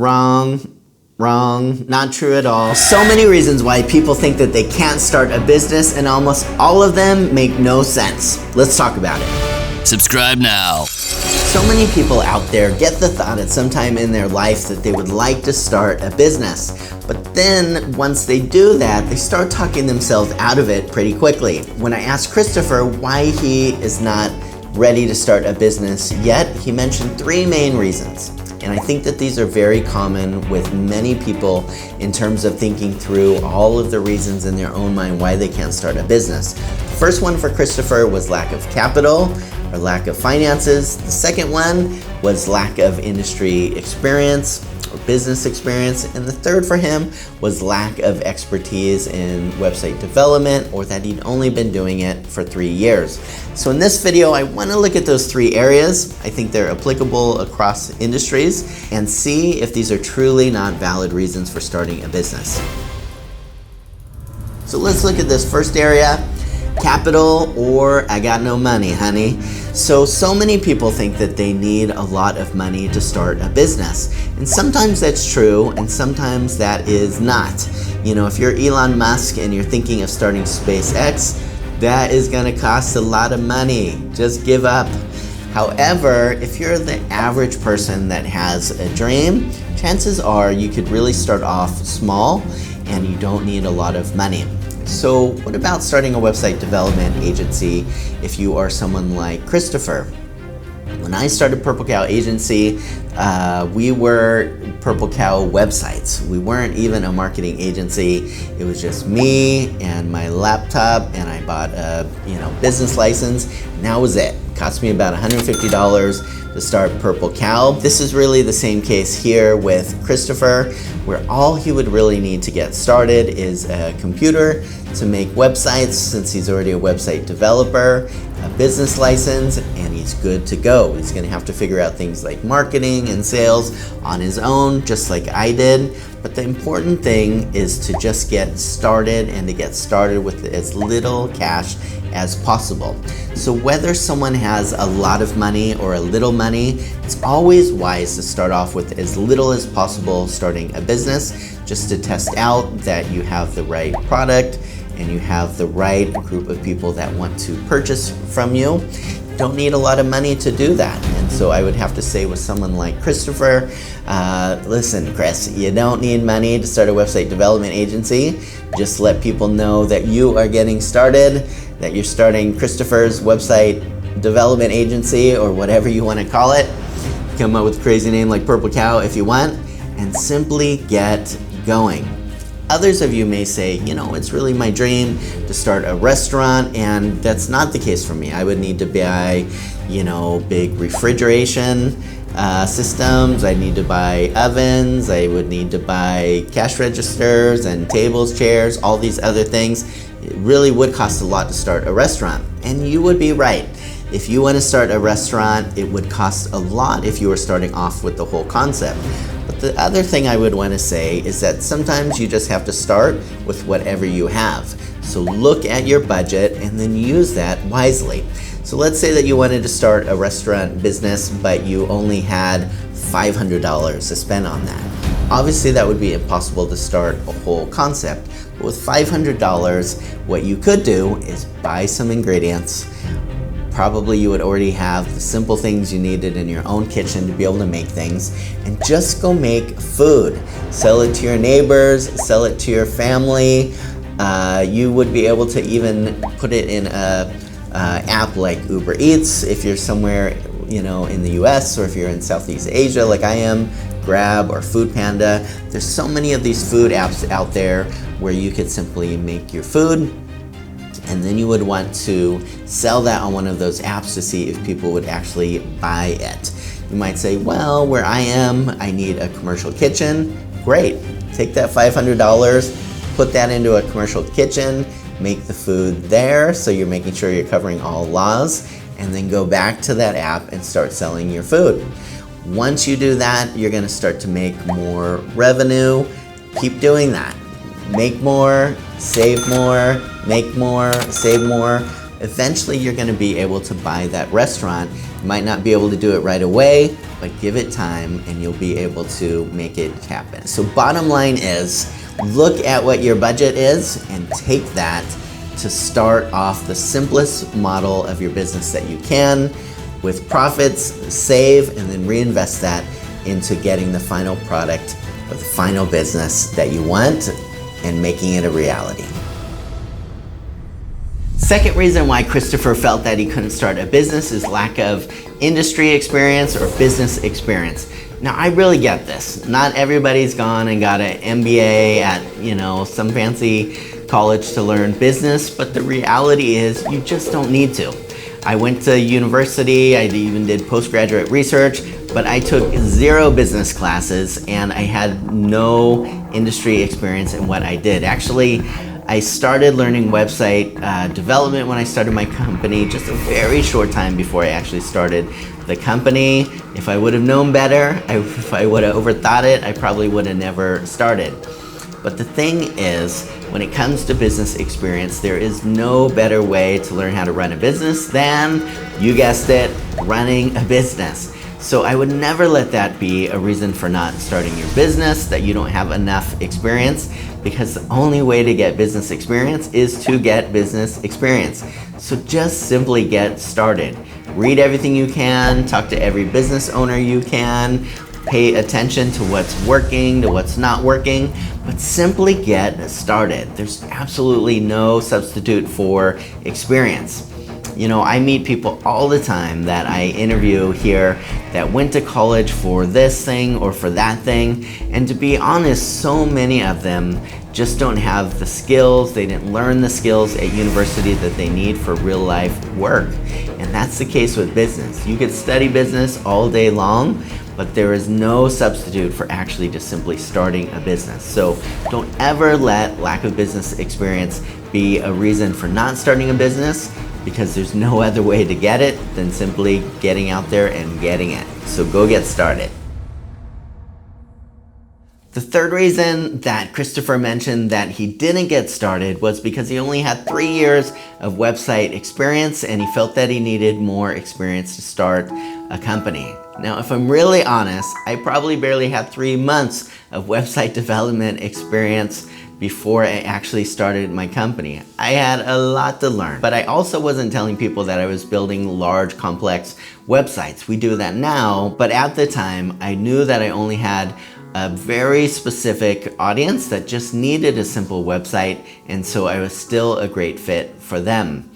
Wrong, not true at all. So many reasons why people think that they can't start a business, and almost all of them make no sense. Let's talk about it. Subscribe now. So many people out there get the thought at some time in their life that they would like to start a business. But then once they do that, they start talking themselves out of it pretty quickly. When I asked Christopher why he is not ready to start a business yet, he mentioned 3 main reasons. And I think that these are very common with many people in terms of thinking through all of the reasons in their own mind why they can't start a business. The first one for Christopher was lack of capital or lack of finances. The second one was lack of industry experience or business experience. And the third for him was lack of expertise in website development, or that he'd only been doing it for 3 years. So in this video, I want to look at those 3 areas. I think they're applicable across industries, and see if these are truly not valid reasons for starting a business. So let's look at this first area. Capital, or I got no money, honey. So many people think that they need a lot of money to start a business. And sometimes that's true, and sometimes that is not. You know, if you're Elon Musk and you're thinking of starting SpaceX, that is gonna cost a lot of money. Just give up. However, if you're the average person that has a dream, chances are you could really start off small and you don't need a lot of money. So what about starting a website development agency if you are someone like Christopher? When I started Purple Cow Agency, we were Purple Cow websites. We weren't even a marketing agency. It was just me and my laptop, and I bought a business license, and that was it. It cost me about $150 to start Purple Cow. This is really the same case here with Christopher, where all he would really need to get started is a computer to make websites, since he's already a website developer, a business license, and he's good to go. He's gonna have to figure out things like marketing and sales on his own, just like I did. But the important thing is to just get started, and to get started with as little cash as possible. So whether someone has a lot of money or a little money, it's always wise to start off with as little as possible starting a business, just to test out that you have the right product and you have the right group of people that want to purchase from you. Don't need a lot of money to do that. And so I would have to say with someone like Christopher, listen, Chris, you don't need money to start a website development agency. Just let people know that you are getting started, that you're starting Christopher's website development agency, or whatever you want to call it. Come up with a crazy name like Purple Cow if you want, and simply get going. Others of you may say, it's really my dream to start a restaurant, and that's not the case for me. I would need to buy, big refrigeration systems. I need to buy ovens. I would need to buy cash registers and tables, chairs, all these other things. It really would cost a lot to start a restaurant. And you would be right. If you want to start a restaurant, it would cost a lot if you were starting off with the whole concept. But the other thing I would want to say is that sometimes you just have to start with whatever you have. So look at your budget and then use that wisely. So let's say that you wanted to start a restaurant business, but you only had $500 to spend on that. Obviously, that would be impossible to start a whole concept. But with $500, what you could do is buy some ingredients. Probably you would already have the simple things you needed in your own kitchen to be able to make things, and just go make food. Sell it to your neighbors, sell it to your family. You would be able to even put it in a app like Uber Eats if you're somewhere in the US, or if you're in Southeast Asia like I am, Grab or Food Panda. There's so many of these food apps out there where you could simply make your food, and then you would want to sell that on one of those apps to see if people would actually buy it. You might say, well, where I am, I need a commercial kitchen. Great, take that $500, put that into a commercial kitchen, make the food there, so you're making sure you're covering all laws, and then go back to that app and start selling your food. Once you do that, you're gonna start to make more revenue. Keep doing that. Make more, save more, make more, save more. Eventually, you're gonna be able to buy that restaurant. You might not be able to do it right away, but give it time and you'll be able to make it happen. So bottom line is, look at what your budget is and take that to start off the simplest model of your business that you can. With profits, save, and then reinvest that into getting the final product or the final business that you want and making it a reality. Second reason why Christopher felt that he couldn't start a business is lack of industry experience or business experience. Now, I really get this. Not everybody's gone and got an MBA at, some fancy college to learn business, but the reality is you just don't need to. I went to university, I even did postgraduate research, but I took 0 business classes and I had no industry experience in what I did. Actually, I started learning website development when I started my company, just a very short time before I actually started the company. If I would have known better, if I would have overthought it, I probably would have never started. But the thing is, when it comes to business experience, there is no better way to learn how to run a business than, you guessed it, running a business. So I would never let that be a reason for not starting your business, that you don't have enough experience, because the only way to get business experience is to get business experience. So just simply get started. Read everything you can, talk to every business owner you can, pay attention to what's working, to what's not working, but simply get started. There's absolutely no substitute for experience. I meet people all the time that I interview here that went to college for this thing or for that thing, and to be honest, so many of them just don't have the skills, they didn't learn the skills at university that they need for real life work. And that's the case with business. You could study business all day long, but there is no substitute for actually just simply starting a business. So don't ever let lack of business experience be a reason for not starting a business, because there's no other way to get it than simply getting out there and getting it. So go get started. The third reason that Christopher mentioned that he didn't get started was because he only had 3 years of website experience and he felt that he needed more experience to start a company. Now, if I'm really honest, I probably barely had 3 months of website development experience before I actually started my company. I had a lot to learn, but I also wasn't telling people that I was building large, complex websites. We do that now, but at the time, I knew that I only had a very specific audience that just needed a simple website, and so I was still a great fit for them.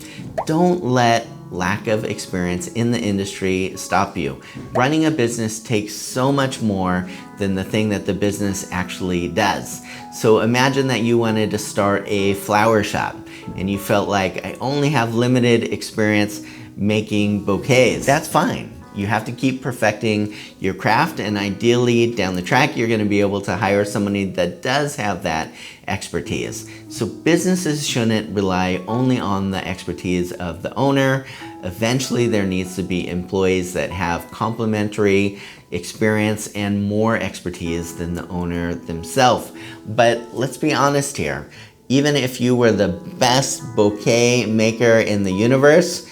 Don't let lack of experience in the industry stop you. Running a business takes so much more than the thing that the business actually does. So imagine that you wanted to start a flower shop and you felt like, I only have limited experience making bouquets. That's fine. You have to keep perfecting your craft, and ideally down the track you're going to be able to hire somebody that does have that expertise. So businesses shouldn't rely only on the expertise of the owner. Eventually there needs to be employees that have complementary experience and more expertise than the owner themselves. But let's be honest here, even if you were the best bouquet maker in the universe,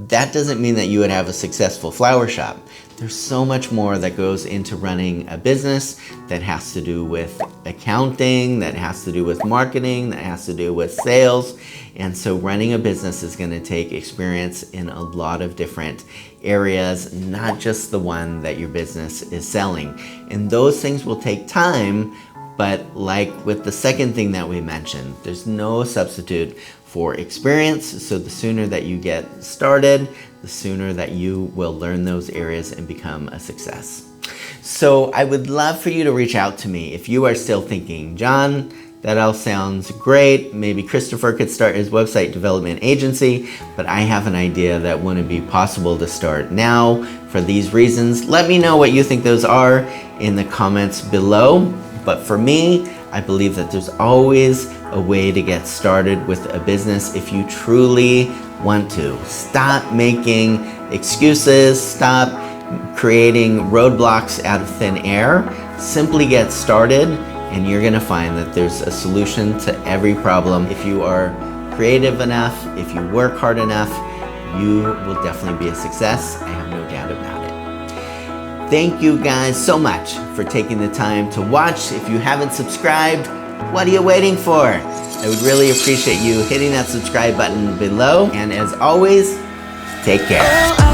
that doesn't mean that you would have a successful flower shop. There's so much more that goes into running a business that has to do with accounting, that has to do with marketing, that has to do with sales. And so running a business is going to take experience in a lot of different areas, not just the one that your business is selling. And those things will take time, but like with the second thing that we mentioned, there's no substitute for experience. So the sooner that you get started, the sooner that you will learn those areas and become a success. So I would love for you to reach out to me if you are still thinking, John, that all sounds great. Maybe Christopher could start his website development agency, but I have an idea that wouldn't be possible to start now for these reasons. Let me know what you think those are in the comments below. But for me, I believe that there's always a way to get started with a business if you truly want to. Stop making excuses, stop creating roadblocks out of thin air. Simply get started and you're gonna find that there's a solution to every problem. If you are creative enough, if you work hard enough, you will definitely be a success. I have no doubt about it. Thank you guys so much for taking the time to watch. If you haven't subscribed, what are you waiting for? I would really appreciate you hitting that subscribe button below. And as always, take care.